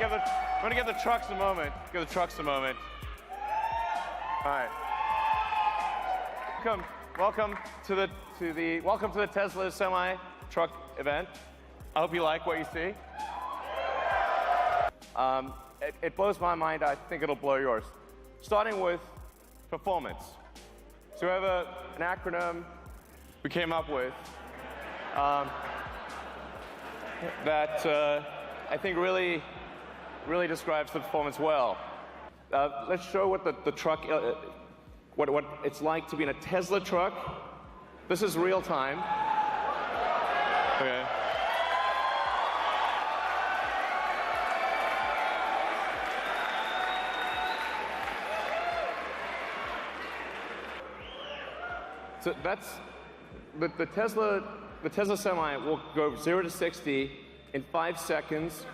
gonna give the trucks a moment. Give the trucks a moment. All right. Welcome to the Tesla semi truck event. I hope you like what you see. It blows my mind. I think it'll blow yours. Starting with performance. So we have an acronym we came up with that I think really describes the performance well. Let's show what the truck, what it's like to be in a Tesla truck. This is real time. Okay. So that's the Tesla Semi will go 0 to 60 in 5 seconds.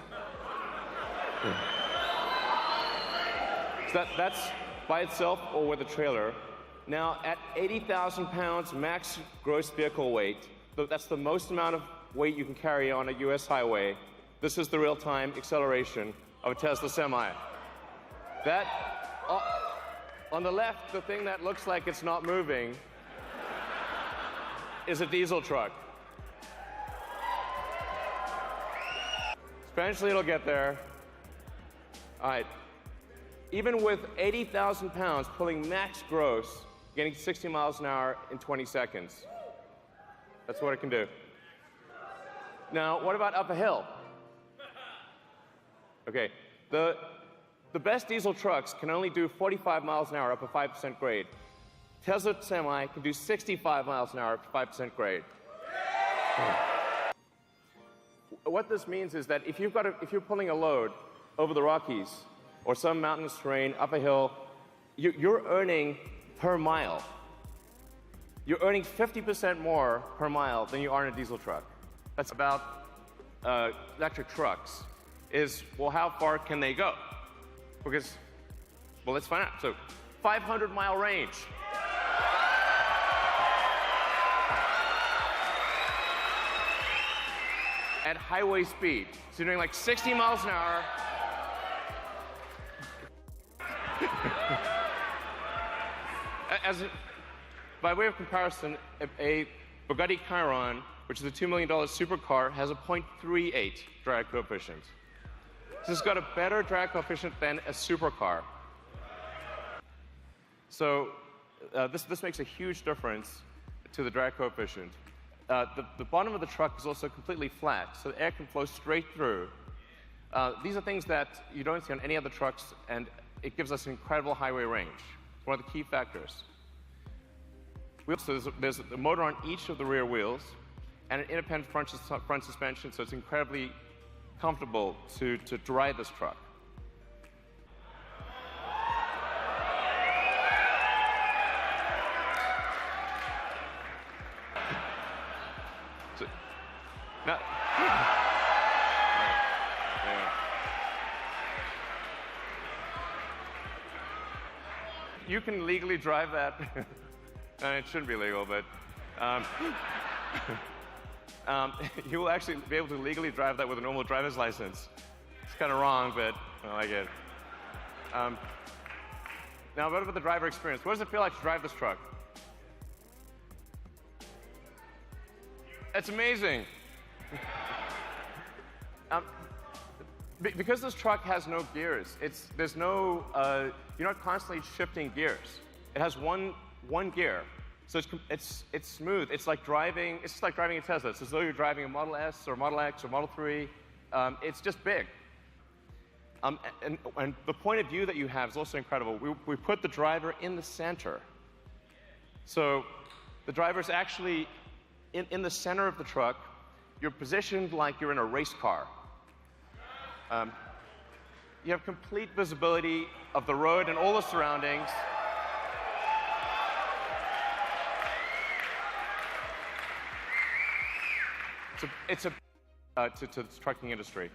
So that's by itself or with a trailer. Now, at 80,000 pounds max gross vehicle weight, that's the most amount of weight you can carry on a US highway. This is the real-time acceleration of a Tesla Semi. That, on the left, the thing that looks like it's not moving is a diesel truck. Eventually it'll get there. All right. Even with 80,000 pounds pulling max gross, getting 60 miles an hour in 20 seconds. That's what it can do. Now, what about up a hill? Okay, the best diesel trucks can only do 45 miles an hour up a 5% grade. Tesla Semi can do 65 miles an hour up to 5% grade. What this means is that if you're pulling a load over the Rockies or some mountainous terrain up a hill, you're earning per mile. You're earning 50% more per mile than you are in a diesel truck. That's about electric trucks. Is, well, how far can they go? Because, well, let's find out. So, 500-mile range. At highway speed. So you're doing like 60 miles an hour. By way of comparison, a Bugatti Chiron, which is a $2 million supercar, has a 0.38 drag coefficient. So it's got a better drag coefficient than a supercar. So this makes a huge difference to the drag coefficient. The bottom of the truck is also completely flat, so the air can flow straight through. These are things that you don't see on any other trucks, and it gives us incredible highway range. It's one of the key factors. There's a motor on each of the rear wheels, and an independent front suspension, so it's incredibly comfortable to drive this truck. Now, you can legally drive that. It shouldn't be legal, but you will actually be able to legally drive that with a normal driver's license. It's kind of wrong, but I like it. Now, what about the driver experience? What does it feel like to drive this truck? It's amazing. Because this truck has no gears, you're not constantly shifting gears. It has one gear, so it's smooth. It's like driving a Tesla. It's as though you're driving a Model S or Model X or Model 3. It's just big. And the point of view that you have is also incredible. We put the driver in the center, so the driver's actually in the center of the truck. You're positioned like you're in a race car. You have complete visibility of the road and all the surroundings. It's to the trucking industry.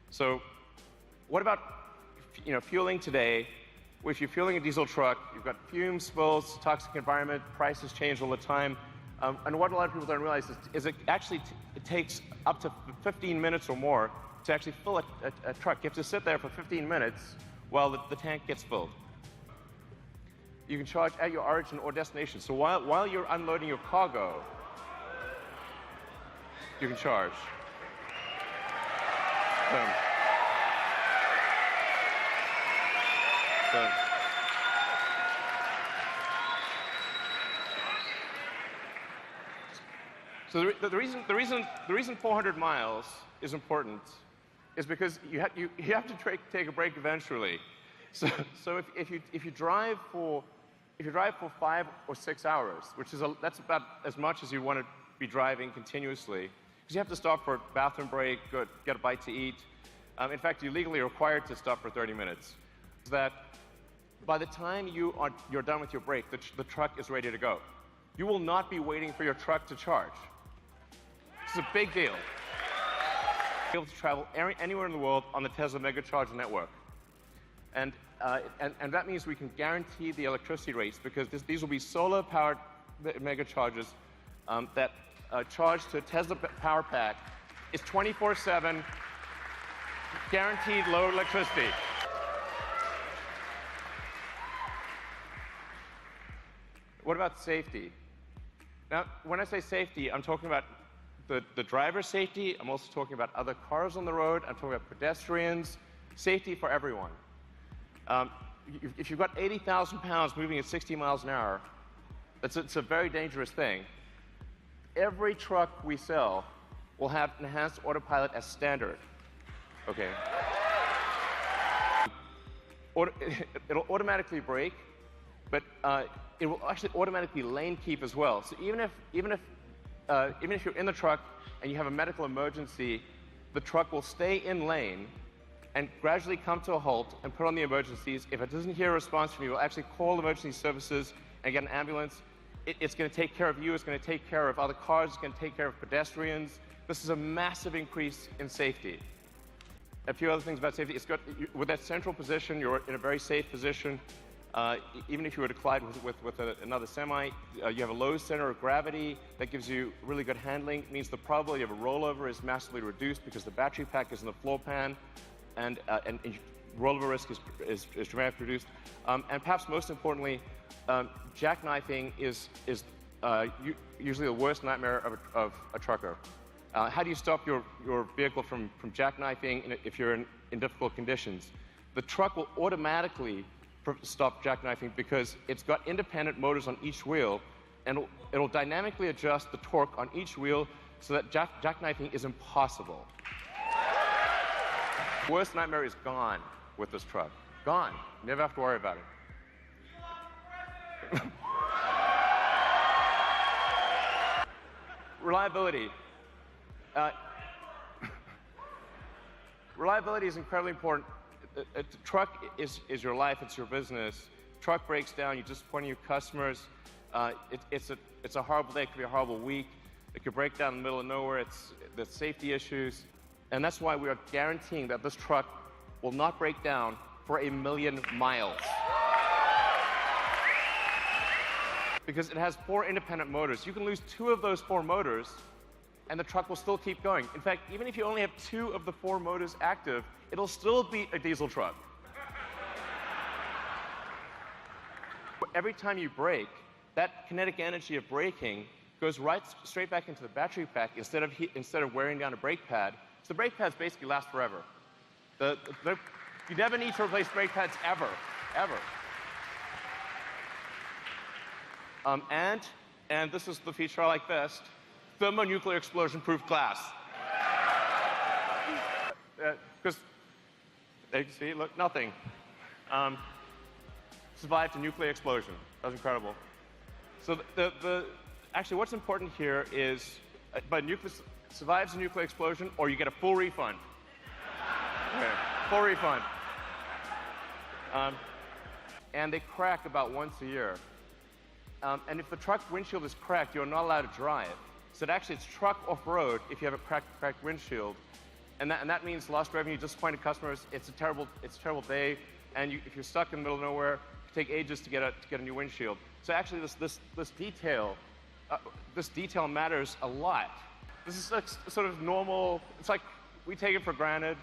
So, what about fueling today? If you're fueling a diesel truck, you've got fumes, spills, toxic environment, prices change all the time. And what a lot of people don't realize is it actually it takes up to 15 minutes or more to actually fill a truck. You have to sit there for 15 minutes while the tank gets filled. You can charge at your origin or destination. So while you're unloading your cargo, you can charge. Boom. Boom. So the reason 400 miles is important is because you have to take a break eventually. So if you drive for 5 or 6 hours, that's about as much as you want to be driving continuously, because you have to stop for a bathroom break, get a bite to eat. In fact, you're legally required to stop for 30 minutes. So that by the time you're done with your break, the truck is ready to go. You will not be waiting for your truck to charge. This is a big deal. Be able to travel anywhere in the world on the Tesla Megacharger network. And that means we can guarantee the electricity rates, because these will be solar-powered megachargers that charge to a Tesla power pack. It's 24/7, guaranteed low electricity. What about safety? Now, when I say safety, I'm talking about the driver's safety. I'm also talking about other cars on the road. I'm talking about pedestrians. Safety for everyone. If you've got 80,000 pounds moving at 60 miles an hour, it's a very dangerous thing. Every truck we sell will have enhanced autopilot as standard. Okay. It'll automatically brake, but it will actually automatically lane keep as well. So even if you're in the truck and you have a medical emergency, the truck will stay in lane and gradually come to a halt and put on the emergencies. If it doesn't hear a response from you, it will actually call emergency services and get an ambulance. It's going to take care of you. It's going to take care of other cars. It's going to take care of pedestrians. This is a massive increase in safety. A few other things about safety. With that central position, you're in a very safe position. Even if you were to collide with another semi, you have a low center of gravity that gives you really good handling. It means the probability of a rollover is massively reduced because the battery pack is in the floor pan, and rollover risk is dramatically reduced. And perhaps most importantly, jackknifing is usually the worst nightmare of a trucker. How do you stop your vehicle from jackknifing if you're in difficult conditions? The truck will automatically stop jackknifing because it's got independent motors on each wheel, and it'll dynamically adjust the torque on each wheel so that jackknifing is impossible. The worst nightmare is gone with this truck. Gone. You never have to worry about it. Reliability. Reliability is incredibly important. A truck is your life, it's your business. Truck breaks down, you disappoint your customers. It's a horrible day, it could be a horrible week. It could break down in the middle of nowhere, there's safety issues. And that's why we are guaranteeing that this truck will not break down for 1 million miles. Because it has 4 independent motors. You can lose 2 of those 4 motors, and the truck will still keep going. In fact, even if you only have 2 of the 4 motors active, it'll still be a diesel truck. Every time you brake, that kinetic energy of braking goes straight back into the battery pack instead of wearing down a brake pad. So the brake pads basically last forever. You never need to replace brake pads ever, ever. And this is the feature I like best: thermonuclear explosion-proof glass. Because you see, look, nothing. Survived a nuclear explosion. That was incredible. So actually, what's important here is, survives a nuclear explosion, or you get a full refund. Okay, full refund. And they crack about once a year. And if the truck's windshield is cracked, you're not allowed to drive. So actually, it's truck off-road if you have a cracked windshield. And that means lost revenue, disappointed customers. It's a terrible day. And if you're stuck in the middle of nowhere, it can take ages to get a new windshield. So actually, this detail matters a lot. This is like sort of normal. It's like we take it for granted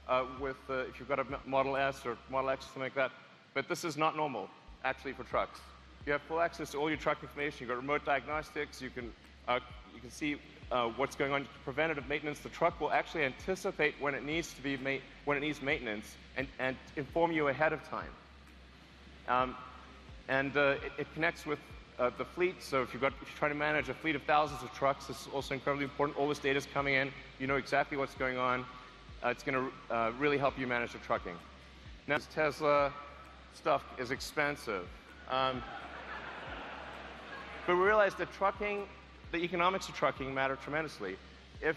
if you've got a Model S or Model X or something like that, but this is not normal, actually, for trucks. You have full access to all your truck information. You've got remote diagnostics. You can see what's going on. Preventative maintenance. The truck will actually anticipate when it needs maintenance and inform you ahead of time. It connects with the fleet. So if you're trying to manage a fleet of thousands of trucks, this is also incredibly important. All this data is coming in. You know exactly what's going on. It's going to really help you manage the trucking. Now, this Tesla stuff is expensive. But we realize that the economics of trucking matter tremendously. If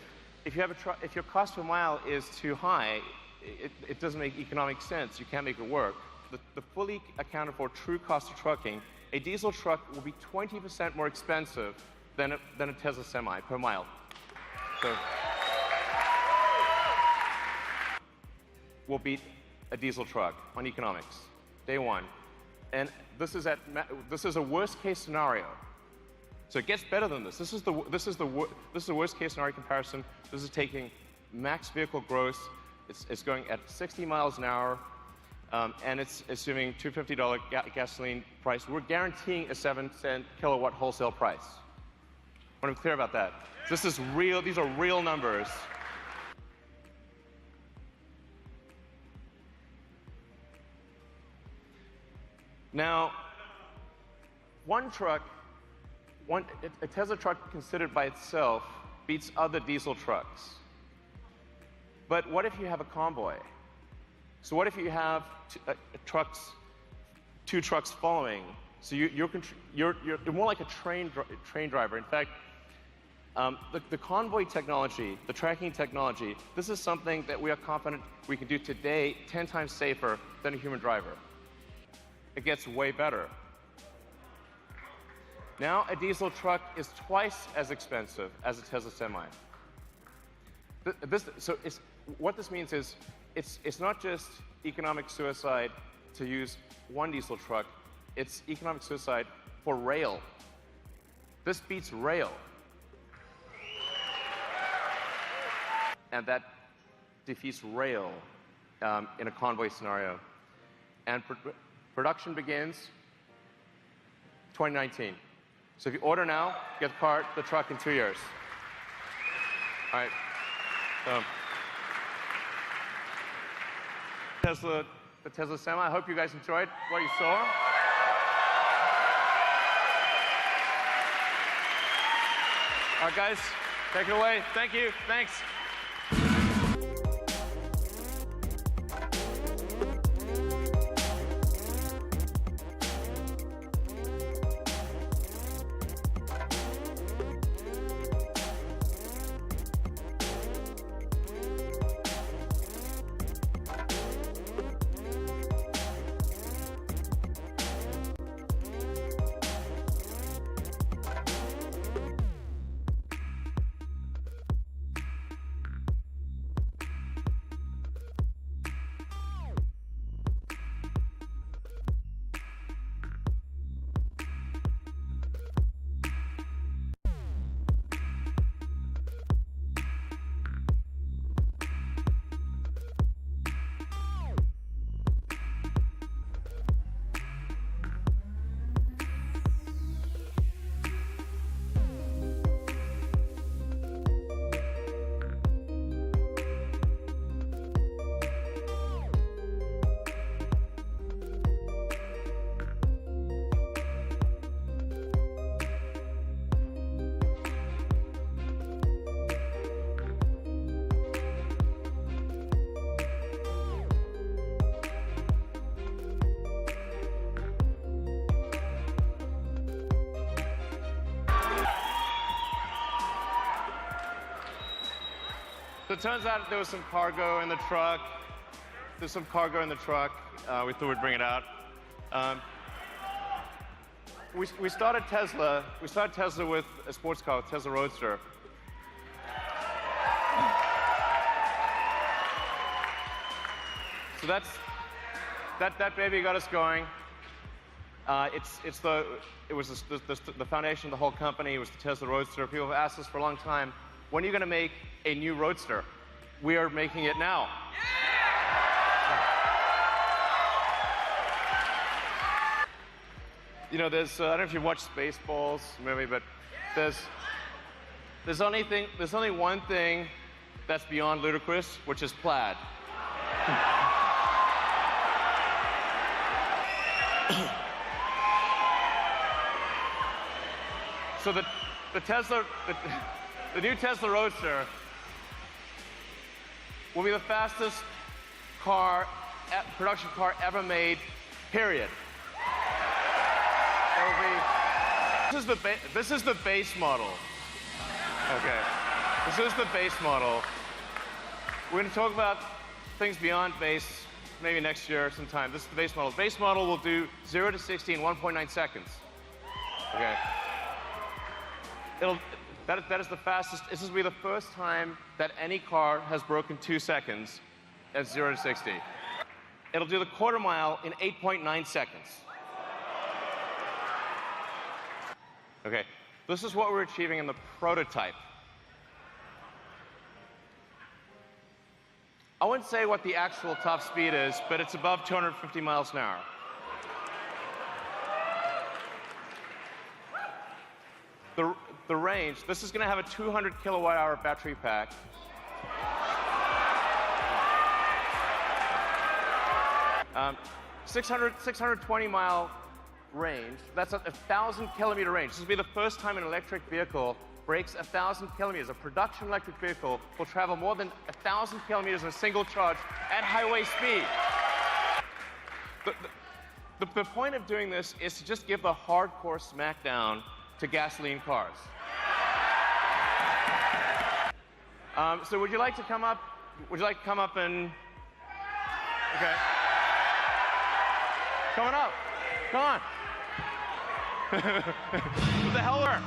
your cost per mile is too high, it doesn't make economic sense. You can't make it work. The fully accounted for true cost of trucking, a diesel truck will be 20% more expensive than a Tesla Semi per mile. So we'll beat a diesel truck on economics, day one. And this is a worst case scenario. So it gets better than this. This is the worst case scenario comparison. This is taking max vehicle gross. It's going at 60 miles an hour, and it's assuming $250 gasoline price. We're guaranteeing a 7-cent kilowatt wholesale price. I want to be clear about that. This is real. These are real numbers. Now, a Tesla truck considered by itself beats other diesel trucks. But what if you have a convoy? So what if you have two trucks following? So you're more like a train driver. In fact, the convoy technology, the tracking technology, this is something that we are confident we can do today 10 times safer than a human driver. It gets way better. Now a diesel truck is twice as expensive as a Tesla Semi. What this means is it's not just economic suicide to use one diesel truck, it's economic suicide for rail. This beats rail. And that defeats rail in a convoy scenario. And production begins 2019. So if you order now, get the truck in 2 years. All right. The Tesla Semi. I hope you guys enjoyed what you saw. All right, guys, take it away. Thank you. Thanks. So it turns out there was some cargo in the truck. There's some cargo in the truck. We thought we'd bring it out. We started Tesla with a sports car, Tesla Roadster. So that baby got us going. It was the foundation of the whole company. It was the Tesla Roadster. People have asked us for a long time, when are you going to make a new Roadster? we are making it now. You know, there's, I don't know if you've watched Spaceballs movie, but there's only one thing that's beyond ludicrous, which is plaid. So the new Tesla Roadster will be the fastest production car ever made, period. This is the base model. Okay, this is the base model. We're going to talk about things beyond base maybe next year sometime. This is the base model. The base model will do 0 to 60 in 1.9 seconds. Okay. That is the fastest. This will be the first time that any car has broken 2 seconds at 0 to 60. It'll do the quarter mile in 8.9 seconds. Okay, this is what we're achieving in the prototype. I wouldn't say what the actual top speed is, but it's above 250 miles an hour. The range, this is going to have a 200 kilowatt hour battery pack. 620 mile range. That's a 1,000 kilometer range. This will be the first time an electric vehicle breaks 1,000 kilometers. A production electric vehicle will travel more than 1,000 kilometers in a single charge at highway speed. The point of doing this is to just give the hardcore smackdown to gasoline cars. So would you like to come up? Would you like to come up and? Okay. Coming up. Come on. What the hell are?